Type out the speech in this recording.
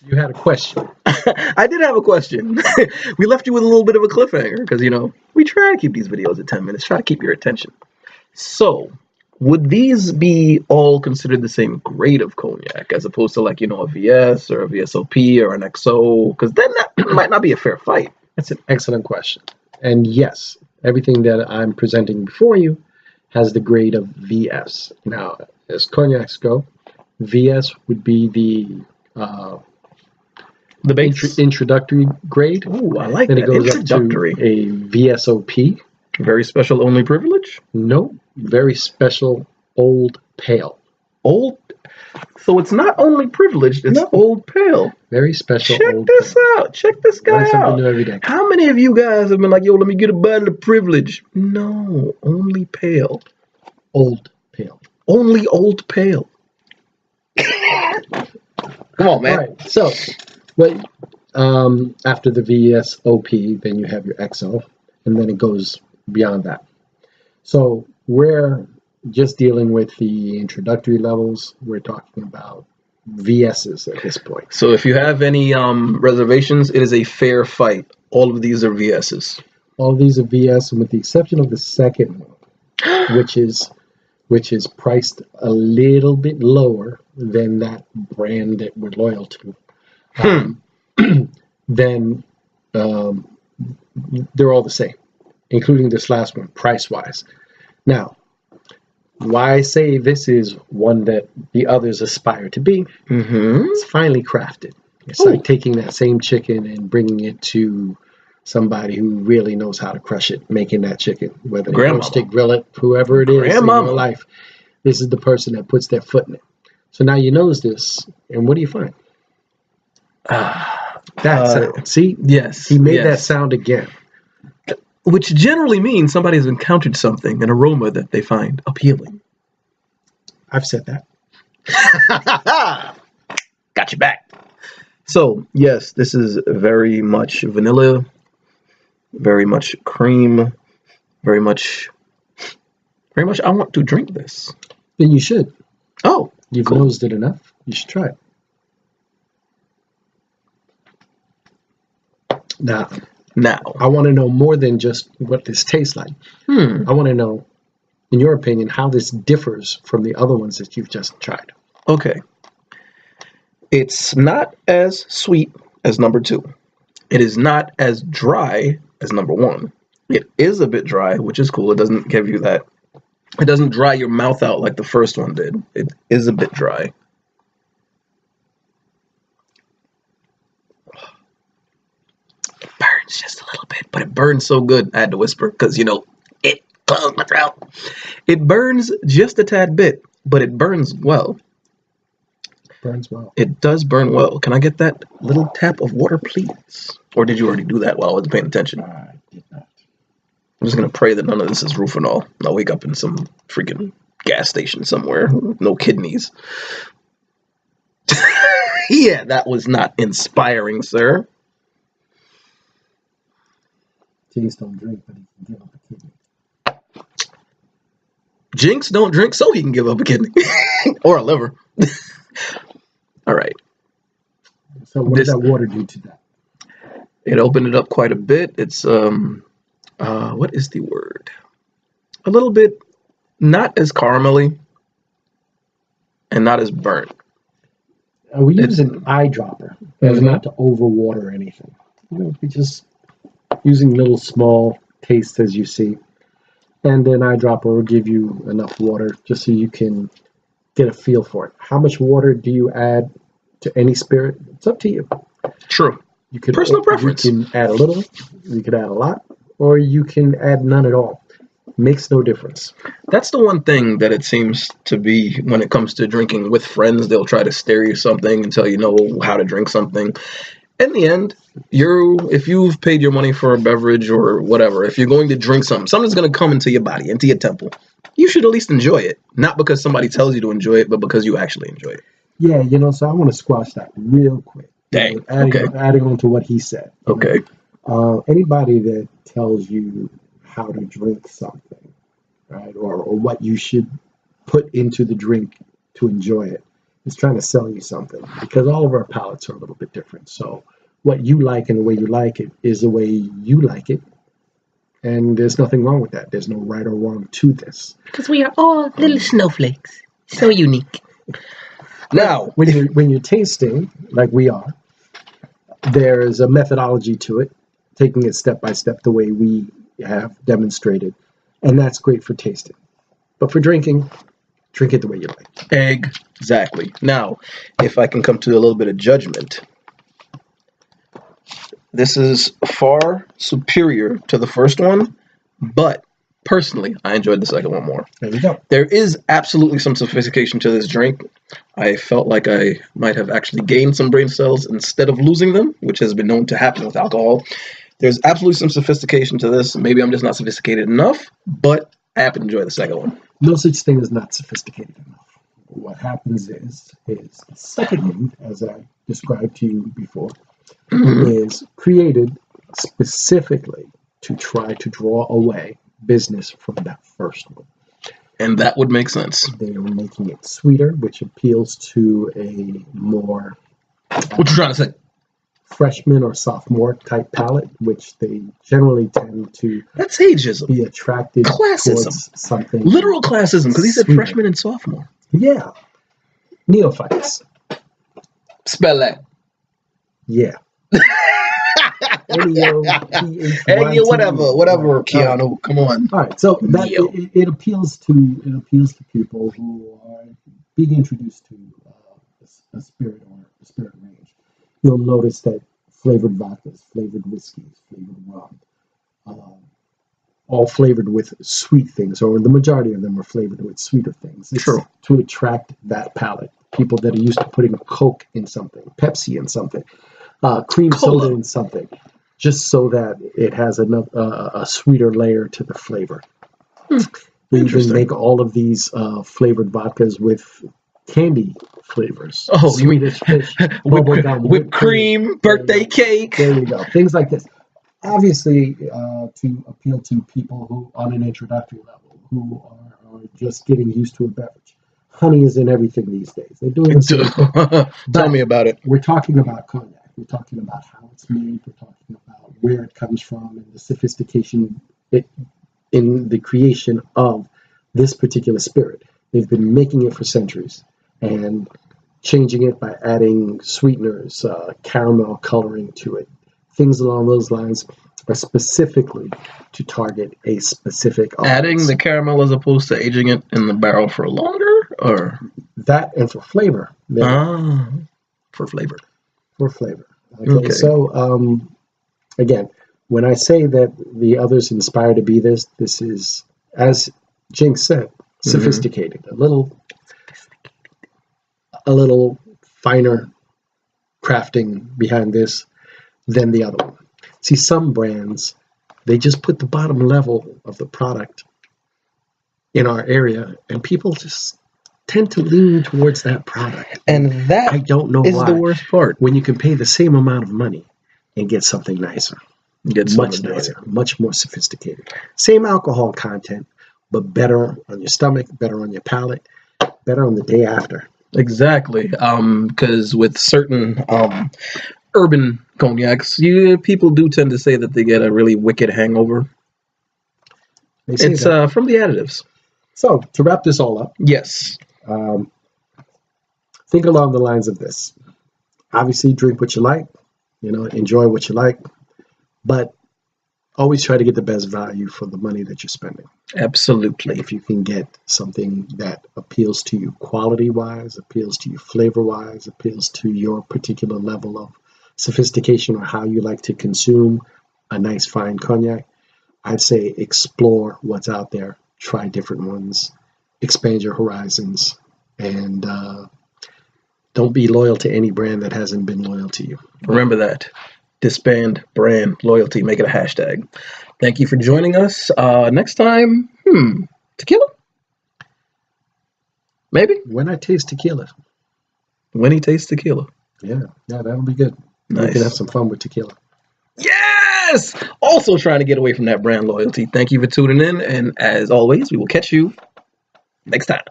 You had a question. I did have a question. We left you with a little bit of a cliffhanger because, we try to keep these videos at 10 minutes, try to keep your attention. So, would these be all considered the same grade of cognac as opposed to like, a VS or a VSOP or an XO? Because then that might not be a fair fight. That's an excellent question. And yes, everything that I'm presenting before you has the grade of VS. Now, as cognacs go, VS would be the base introductory grade. Ooh, I like then that. Then it goes Introductory. up to a VSOP. Very special only privilege? Nope. Very special old pale. Old? So it's not only privileged, it's old pale. Very special. Check old this pale. out. Check this guy Learn something out. new every day. How many of you guys have been like, yo, let me get a bottle of privilege? No, only pale. Old pale. Only old pale. Come on, man. All right. So, after the VSOP, then you have your XO, and then it goes beyond that. So we're just dealing with the introductory levels. We're talking about VSs at this point. So if you have any reservations, it is a fair fight. All of these are VSs. All of these are VS, and with the exception of the second one, which is priced a little bit lower than that brand that we're loyal to. Then they're all the same, including this last one, price-wise. Now, why I say this is one that the others aspire to be, it's finely crafted. It's like taking that same chicken and bringing it to somebody who really knows how to crush it, making that chicken, whether they roast it, grill it, whoever it is in your life. This is the person that puts their foot in it. So now you knows this, and what do you find? That sound. See? Yes. He made that sound again. Which generally means somebody has encountered something, an aroma that they find appealing. I've said that. Got you back. So, yes, this is very much vanilla, very much cream, very much, I want to drink this. Then you should. Oh, you've nosed it enough. You should try it. Now, I want to know more than just what this tastes like. I want to know, in your opinion, how this differs from the other ones that you've just tried. Okay. It's not as sweet as number 2. It is not as dry as number 1. It is a bit dry, which is cool. It doesn't give you that. It doesn't dry your mouth out like the first one did. It is a bit dry. Burns just a little bit, but it burns so good. I had to whisper because, it closed my throat. It burns just a tad bit, but it burns well. Burns well. It does burn well. Can I get that little tap of water, please? Or did you already do that while I wasn't paying attention? I did not. I'm just going to pray that none of this is Rufinol. I'll wake up in some freaking gas station somewhere. No kidneys. Yeah, that was not inspiring, sir. Jinx don't drink, but he can give up a kidney. Jinx don't drink, so he can give up a kidney. Or a liver. All right. So what does that water do to that? It opened it up quite a bit. It's, what is the word? A little bit, not as caramelly and not as burnt. We use an eyedropper, not to overwater anything. We just using little small tastes as you see. And an eyedropper will give you enough water just so you can get a feel for it. How much water do you add to any spirit? It's up to you. True. You could, personal preference. You can add a little, you could add a lot, or you can add none at all. Makes no difference. That's the one thing that it seems to be when it comes to drinking with friends. They'll try to stir you something until you know how to drink something. In the end, if you've paid your money for a beverage or whatever, if you're going to drink something's going to come into your body, into your temple. You should at least enjoy it. Not because somebody tells you to enjoy it, but because you actually enjoy it. Yeah, so I want to squash that real quick. Dang. Adding on to what he said. Okay. Anybody that tells you how to drink something, right, or what you should put into the drink to enjoy it, is trying to sell you something, because all of our palates are a little bit different. So what you like and the way you like it is the way you like it. And there's nothing wrong with that. There's no right or wrong to this. Because we are all little snowflakes. So unique. Now, when you're tasting, like we are, there's a methodology to it, taking it step by step the way we have demonstrated. And that's great for tasting. But for drinking, drink it the way you like. Exactly. Now, if I can come to a little bit of judgment, this is far superior to the first one, but personally, I enjoyed the second one more. There you go. There is absolutely some sophistication to this drink. I felt like I might have actually gained some brain cells instead of losing them, which has been known to happen with alcohol. There's absolutely some sophistication to this. Maybe I'm just not sophisticated enough, but I happen to enjoy the second one. No such thing as not sophisticated enough. What happens is the second one, as I described to you before, is created specifically to try to draw away business from that first one. And that would make sense. They are making it sweeter, which appeals to a more... what you trying to say? Freshman or sophomore type palate, which they generally tend to... That's ageism. Be attracted towards something... Literal classism, because he said sweeter. freshman and sophomore. Yeah. Neophytes. Spell that. Yeah. N-E-O-P-H-Y-T-E. Whatever, Keanu. Come on. All right, so that it appeals to people who are being introduced to a spirit or a spirit range. You'll notice that flavored vodkas, flavored whiskeys, flavored rum, all flavored with sweet things, or the majority of them are flavored with sweeter things. It's true. To attract that palate. People that are used to putting Coke in something, Pepsi in something, cream soda in something, just so that it has a sweeter layer to the flavor. They even make all of these flavored vodkas with candy flavors. Oh, you mean whipped cream, birthday cake? There you go. Things like this. Obviously, to appeal to people who, on an introductory level, who are just getting used to a beverage. Honey is in everything these days. They're doing the same thing. Tell me about it. We're talking about cognac. We're talking about how it's made. We're talking about where it comes from and the sophistication in the creation of this particular spirit. They've been making it for centuries and changing it by adding sweeteners, caramel coloring to it. Things along those lines are specifically to target a specific audience. Adding the caramel as opposed to aging it in the barrel for longer, or that, and for flavor. For flavor. For flavor. Okay. So again, when I say that the others inspire to be this is, as Jinx said, sophisticated. A little finer crafting behind this than the other one. See, some brands, they just put the bottom level of the product in our area, and people just tend to lean towards that product. And that I don't know is why. The worst part. When you can pay the same amount of money and get something nicer. Much nicer, much more sophisticated. Same alcohol content, but better on your stomach, better on your palate, better on the day after. Exactly. Because with certain urban cognacs, people do tend to say that they get a really wicked hangover. It's from the additives. So, to wrap this all up. Yes. Think along the lines of this. Obviously, drink what you like. Enjoy what you like. But always try to get the best value for the money that you're spending. Absolutely. If you can get something that appeals to you quality-wise, appeals to you flavor-wise, appeals to your particular level of sophistication or how you like to consume a nice fine cognac, I'd say explore what's out there, try different ones, expand your horizons, and don't be loyal to any brand that hasn't been loyal to you. Remember that. Disband brand loyalty. Make it a hashtag. Thank you for joining us. Next time, tequila? Maybe? When I taste tequila. When he tastes tequila. Yeah, that'll be good. Nice. We can have some fun with tequila. Yes! Also trying to get away from that brand loyalty. Thank you for tuning in, and as always, we will catch you next time.